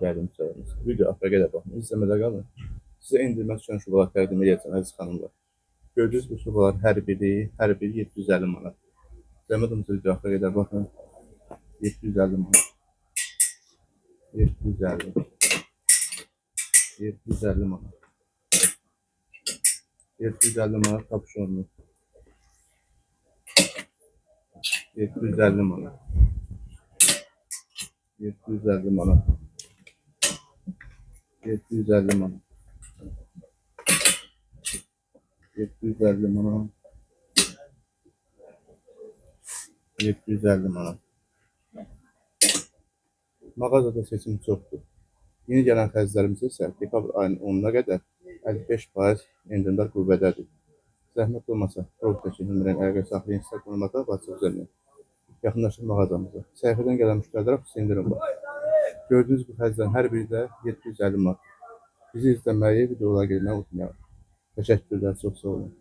Verdim sorunuz. Video axıra qədər baxın. İzləmədə qalın. Sizə endirmək üçün şokolad təqdim edəcəm əziz xanımlar. Gördüyünüz bu şokolad hər biri 750 manat. Zəhmət video axıra qədər baxın. 750 manat. 750. 750 manat. 750 manat kapşonlu. 750 manat. 750 manat. 750 manat. 750 manat. 750 manat. Mağazada seçim çoxdur. Yeni gələn xərclərimiz isə dekabr ayının 10-una qədər 55% endirimlər qüvvədədir. Zəhmət olmasa, produktdakı nömrəni əlaqə saxlayın, Instagramda WhatsApp üzərindən yaxınlaşın mağazamıza. Səhifədən gələn müştərilərə xüsusi indirim var. Gördüyünüz bu xərclərin hər biri də 750 manat. Bizi izləməyi, videolara girməyi unutmayın. Təşəkkürlər, çox sağ olun.